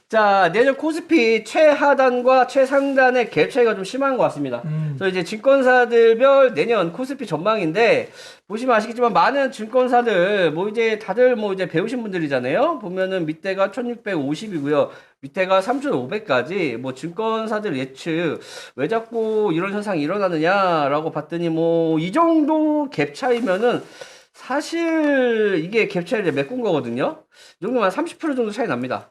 자, 내년 코스피 최하단과 최상단의 갭 차이가 좀 심한 것 같습니다. 그래서 이제 증권사들별 내년 코스피 전망인데, 보시면 아시겠지만 많은 증권사들, 뭐 이제 다들 뭐 이제 배우신 분들이잖아요? 보면은 밑에가 1650이고요. 밑에가 3500까지, 뭐 증권사들 예측, 왜 자꾸 이런 현상이 일어나느냐라고 봤더니 뭐 이 정도 갭 차이면은 사실 이게 갭 차이를 메꾼 거거든요? 이 정도면 30% 정도 차이 납니다.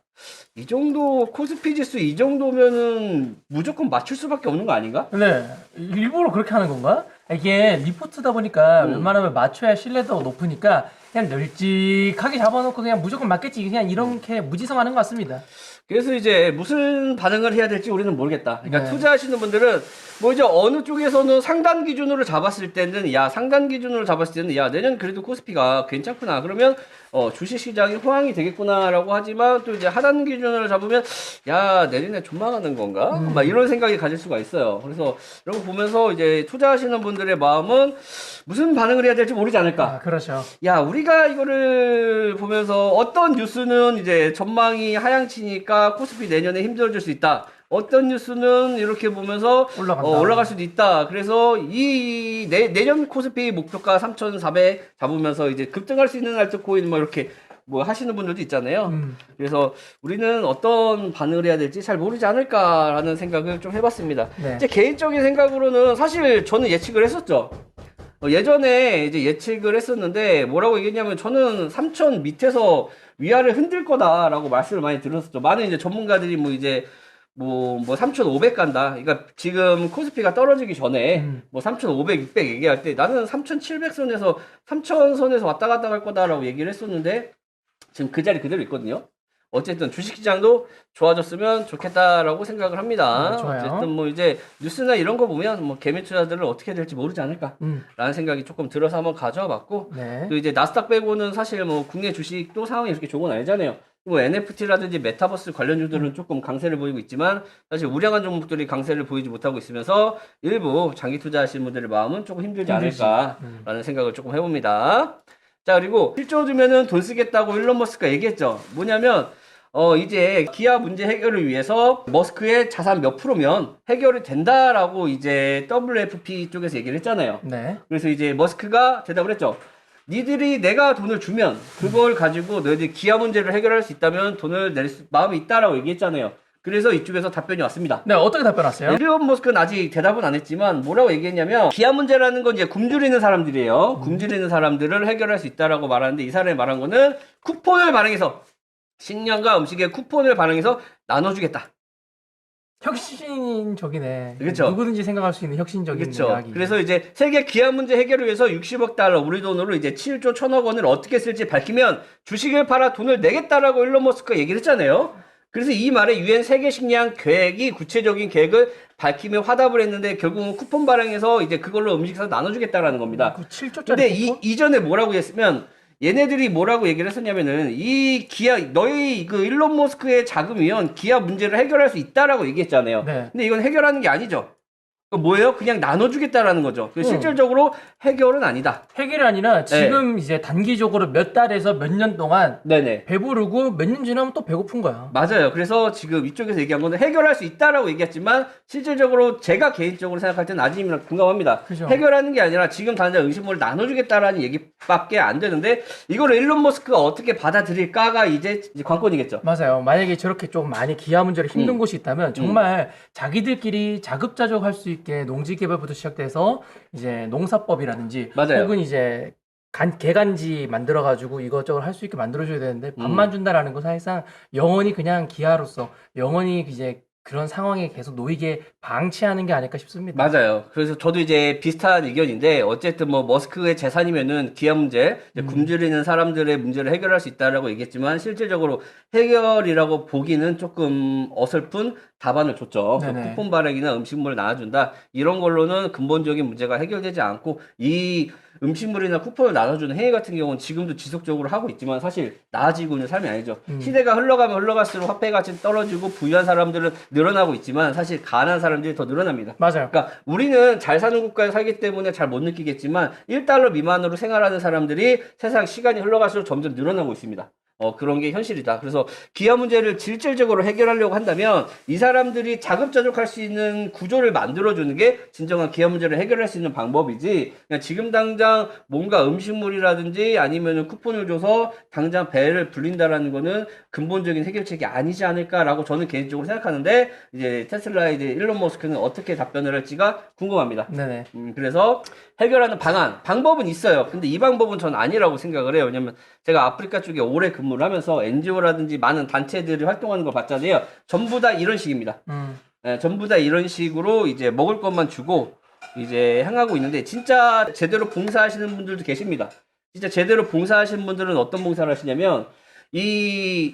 이 정도 코스피 지수 이 정도면은 무조건 맞출 수밖에 없는 거 아닌가? 네, 일부러 그렇게 하는 건가? 이게 리포트다 보니까 웬만하면 맞춰야 신뢰도가 높으니까 그냥 널찍하게 잡아놓고 그냥 무조건 맞겠지 그냥 이렇게 무지성하는 것 같습니다. 그래서 이제 무슨 반응을 해야 될지 우리는 모르겠다. 그러니까 네. 투자하시는 분들은 뭐 이제 어느 쪽에서는 상단 기준으로 잡았을 때는 상단 기준으로 잡았을 때는 내년 그래도 코스피가 괜찮구나. 그러면 주식 시장이 호황이 되겠구나라고 하지만 또 이제 하단 기준으로 잡으면 내년에 존망하는 건가? 막 이런 생각이 가질 수가 있어요. 그래서 이런 거 보면서 이제 투자하시는 분들의 마음은 무슨 반응을 해야 될지 모르지 않을까? 아, 그렇죠. 우리가 이거를 보면서 어떤 뉴스는 이제 전망이 하향치니까 코스피 내년에 힘들어질 수 있다. 어떤 뉴스는 이렇게 보면서 올라간다. 올라갈 수도 있다. 그래서 내년 코스피 목표가 3,400 잡으면서 이제 급등할 수 있는 알트코인 뭐 이렇게 뭐 하시는 분들도 있잖아요. 그래서 우리는 어떤 반응을 해야 될지 잘 모르지 않을까라는 생각을 좀 해봤습니다. 네. 제 개인적인 생각으로는 사실 저는 예측을 했었죠. 예전에 이제 예측을 했었는데 뭐라고 얘기했냐면 저는 3천 밑에서 위아래 흔들 거다라고 말씀을 많이 들었었죠. 많은 이제 전문가들이 뭐 이제 뭐 3,500 간다. 그러니까 지금 코스피가 떨어지기 전에 뭐 3,500, 600 얘기할 때 나는 3,700 선에서 3,000 선에서 왔다 갔다 갈 거다라고 얘기를 했었는데 지금 그 자리 그대로 있거든요. 어쨌든 주식시장도 좋아졌으면 좋겠다라고 생각을 합니다. 좋아요. 어쨌든 뭐 이제 뉴스나 이런 거 보면 뭐 개미 투자들은 어떻게 될지 모르지 않을까라는 생각이 조금 들어서 한번 가져와 봤고 네. 또 이제 나스닥 빼고는 사실 뭐 국내 주식도 상황이 이렇게 좋은 건 아니잖아요. 뭐 NFT라든지 메타버스 관련주들은 조금 강세를 보이고 있지만 사실 우량한 종목들이 강세를 보이지 못하고 있으면서 일부 장기 투자하시는 분들의 마음은 조금 힘들지 않을까라는 생각을 조금 해봅니다. 자, 그리고 1조 주면은 돈 쓰겠다고 일론 머스크가 얘기했죠. 뭐냐면 이제 기아 문제 해결을 위해서 머스크의 자산 몇 프로면 해결이 된다라고 이제 WFP 쪽에서 얘기를 했잖아요. 네. 그래서 이제 머스크가 대답을 했죠. 니들이 내가 돈을 주면 그걸 가지고 너희들이 기아 문제를 해결할 수 있다면 돈을 낼 마음이 있다라고 얘기했잖아요. 그래서 이쪽에서 답변이 왔습니다. 네, 어떻게 답변하세요? 일론 머스크는 아직 대답은 안 했지만 뭐라고 얘기했냐면 기아 문제라는 건 이제 굶주리는 사람들이에요. 굶주리는 사람들을 해결할 수 있다라고 말하는데 이 사람이 말한 거는 쿠폰을 발행해서 식량과 음식의 쿠폰을 발행해서 나눠주겠다. 혁신적이네. 그렇죠. 누구든지 생각할 수 있는 혁신적인 그렇죠. 이야기. 그래서 이제 세계 기아 문제 해결을 위해서 60억 달러 우리 돈으로 이제 7조 1천억 원을 어떻게 쓸지 밝히면 주식을 팔아 돈을 내겠다라고 일론 머스크가 얘기를 했잖아요. 그래서 이 말에 유엔 세계 식량 계획이 구체적인 계획을 밝히며 화답을 했는데 결국은 쿠폰 발행해서 이제 그걸로 음식 사서 나눠주겠다라는 겁니다. 그 7조짜리 근데 쿠폰? 이전에 뭐라고 했으면 얘네들이 뭐라고 얘기를 했었냐면은 이 기아 너희 그 일론 머스크의 자금이면 기아 문제를 해결할 수 있다라고 얘기했잖아요. 네. 근데 이건 해결하는 게 아니죠. 뭐예요? 그냥 나눠주겠다라는 거죠. 실질적으로 해결은 아니다. 해결이 아니라 지금 이제 단기적으로 몇 달에서 몇 년 동안 네네. 배부르고 몇 년 지나면 또 배고픈 거야. 맞아요. 그래서 지금 이쪽에서 얘기한 거는 해결할 수 있다라고 얘기했지만 실질적으로 제가 개인적으로 생각할 때는 아직이랑 공감합니다. 그죠. 해결하는 게 아니라 지금 당장 음식물을 나눠주겠다라는 얘기밖에 안 되는데 이걸 일론 머스크가 어떻게 받아들일까가 이제 관건이겠죠. 맞아요. 만약에 저렇게 좀 많이 기아 문제로 힘든 곳이 있다면 정말 자기들끼리 자급자족할 수 있게 농지개발부터 시작돼서 이제 농사법이라든지 맞아요. 혹은 이제 개간지 만들어가지고 이것저것 할 수 있게 만들어줘야 되는데 밥만 준다라는 건 사실상 영원히 그냥 기아로서 영원히 이제 그런 상황에 계속 놓이게 방치하는 게 아닐까 싶습니다. 맞아요. 그래서 저도 이제 비슷한 의견인데 어쨌든 뭐 머스크의 재산이면은 기아 문제, 이제 굶주리는 사람들의 문제를 해결할 수 있다라고 얘기했지만 실질적으로 해결이라고 보기는 조금 어설픈 답안을 줬죠. 네네. 쿠폰 발행이나 음식물을 나눠준다 이런 걸로는 근본적인 문제가 해결되지 않고 이 음식물이나 쿠폰을 나눠주는 행위 같은 경우는 지금도 지속적으로 하고 있지만 사실 나아지고 있는 삶이 아니죠. 시대가 흘러가면 흘러갈수록 화폐 가치 떨어지고 부유한 사람들은 늘어나고 있지만 사실 가난한 사람들이 더 늘어납니다. 맞아요. 그러니까 우리는 잘 사는 국가에 살기 때문에 잘 못 느끼겠지만 1달러 미만으로 생활하는 사람들이 세상 시간이 흘러갈수록 점점 늘어나고 있습니다. 그런 게 현실이다. 그래서 기아 문제를 질질적으로 해결하려고 한다면 이 사람들이 자급자족할 수 있는 구조를 만들어주는 게 진정한 기아 문제를 해결할 수 있는 방법이지, 그냥 지금 당장 뭔가 음식물이라든지 아니면 쿠폰을 줘서 당장 배를 불린다라는 거는 근본적인 해결책이 아니지 않을까라고 저는 개인적으로 생각하는데, 이제 테슬라의 이제 일론 머스크는 어떻게 답변을 할지가 궁금합니다. 네네. 그래서 해결하는 방법은 있어요. 근데 이 방법은 전 아니라고 생각을 해요. 왜냐면 제가 아프리카 쪽에 오래 근무를 하면서 NGO라든지 많은 단체들이 활동하는 걸 봤잖아요. 전부 다 이런 식입니다. 전부 다 이런 식으로 이제 먹을 것만 주고 이제 향하고 있는데, 진짜 제대로 봉사하시는 분들도 계십니다. 진짜 제대로 봉사하시는 분들은 어떤 봉사를 하시냐면, 이제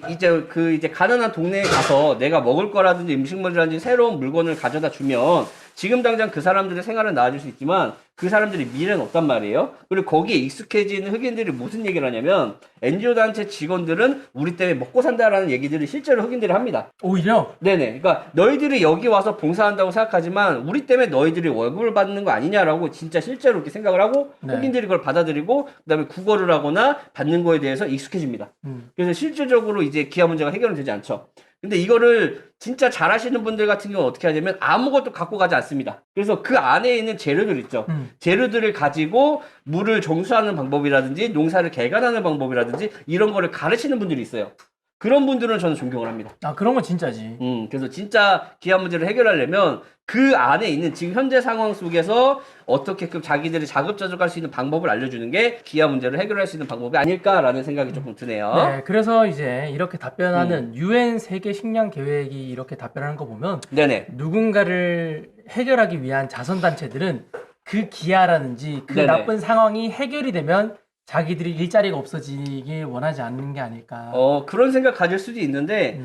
가난한 동네에 가서 내가 먹을 거라든지 음식물이라든지 새로운 물건을 가져다 주면 지금 당장 그 사람들의 생활은 나아질 수 있지만 그 사람들이 미래는 없단 말이에요. 그리고 거기에 익숙해지는 흑인들이 무슨 얘기를 하냐면, NGO 단체 직원들은 우리 때문에 먹고 산다라는 얘기들을 실제로 흑인들이 합니다. 오히려? 네네. 그러니까 너희들이 여기 와서 봉사한다고 생각하지만 우리 때문에 너희들이 월급을 받는 거 아니냐라고 진짜 실제로 이렇게 생각을 하고, 네. 흑인들이 그걸 받아들이고 그다음에 구걸을 하거나 받는 거에 대해서 익숙해집니다. 그래서 실질적으로 이제 기아 문제가 해결은 되지 않죠. 근데 이거를 진짜 잘하시는 분들 같은 경우는 어떻게 하냐면 아무것도 갖고 가지 않습니다. 그래서 그 안에 있는 재료들 있죠. 재료들을 가지고 물을 정수하는 방법이라든지 농사를 개간하는 방법이라든지 이런 거를 가르치는 분들이 있어요. 그런 분들은 저는 존경을 합니다. 아, 그런 건 진짜지. 그래서 진짜 기아 문제를 해결하려면 그 안에 있는 지금 현재 상황 속에서 어떻게끔 자기들이 자급자족할 수 있는 방법을 알려주는 게 기아 문제를 해결할 수 있는 방법이 아닐까라는 생각이 조금 드네요. 네, 그래서 이제 이렇게 답변하는 UN 세계 식량 계획이 이렇게 답변하는 거 보면, 네네. 누군가를 해결하기 위한 자선단체들은 그 기아라든지 그 네네. 나쁜 상황이 해결이 되면 자기들이 일자리가 없어지길 원하지 않는 게 아닐까. 그런 생각 가질 수도 있는데,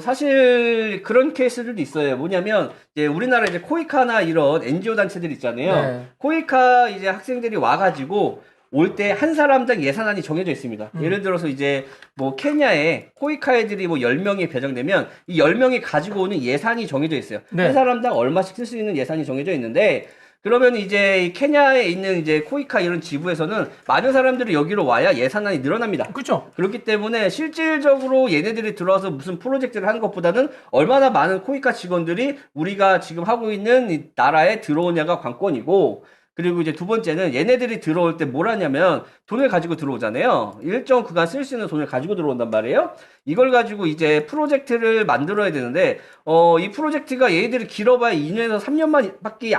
사실 그런 케이스들도 있어요. 뭐냐면, 이제 우리나라 이제 코이카나 이런 NGO 단체들 있잖아요. 네. 코이카 이제 학생들이 와가지고, 올 때 한 사람당 예산안이 정해져 있습니다. 예를 들어서 이제 뭐 케냐에 코이카 애들이 뭐 10명이 배정되면 이 10명이 가지고 오는 예산이 정해져 있어요. 네. 한 사람당 얼마씩 쓸 수 있는 예산이 정해져 있는데, 그러면 이제 케냐에 있는 이제 코이카 이런 지부에서는 많은 사람들이 여기로 와야 예산안이 늘어납니다. 그렇죠. 그렇기 때문에 실질적으로 얘네들이 들어와서 무슨 프로젝트를 하는 것보다는 얼마나 많은 코이카 직원들이 우리가 지금 하고 있는 이 나라에 들어오냐가 관건이고, 그리고 이제 두 번째는 얘네들이 들어올 때 뭘 하냐면 돈을 가지고 들어오잖아요. 일정 구간 쓸 수 있는 돈을 가지고 들어온단 말이에요. 이걸 가지고 이제 프로젝트를 만들어야 되는데, 이 프로젝트가 얘네들이 길어봐야 2년에서 3년만 밖에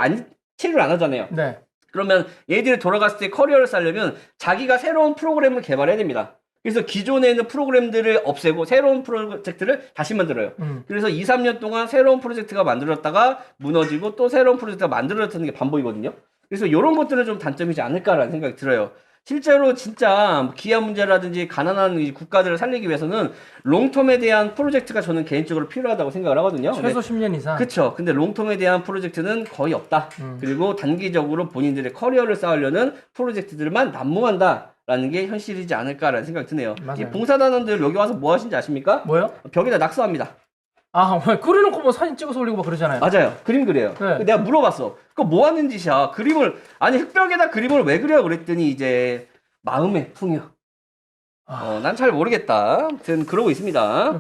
채를 안 하잖아요. 네. 그러면 얘들이 돌아갔을 때 커리어를 쌓려면 자기가 새로운 프로그램을 개발해야 됩니다. 그래서 기존에 있는 프로그램들을 없애고 새로운 프로젝트를 다시 만들어요. 그래서 2, 3년 동안 새로운 프로젝트가 만들었다가 무너지고 또 새로운 프로젝트가 만들어졌다는 게 반복이거든요. 그래서 이런 것들은 좀 단점이지 않을까라는 생각이 들어요. 실제로 진짜 기아 문제라든지 가난한 이 국가들을 살리기 위해서는 롱텀에 대한 프로젝트가 저는 개인적으로 필요하다고 생각을 하거든요. 최소 10년 이상. 그쵸. 근데 롱텀에 대한 프로젝트는 거의 없다. 그리고 단기적으로 본인들의 커리어를 쌓으려는 프로젝트들만 난무한다라는 게 현실이지 않을까라는 생각이 드네요. 맞아요. 이 봉사단원들 여기 와서 뭐 하시는지 아십니까? 뭐요? 벽에다 낙서합니다. 아, 그려놓고 뭐 사진 찍어서 올리고 막 그러잖아요. 맞아요. 그림 그려요. 네. 내가 물어봤어. 그거 뭐 하는 짓이야? 아니 흙벽에다 그림을 왜 그려? 그랬더니 이제 마음의 풍요. 난 잘 모르겠다. 아무튼 그러고 있습니다.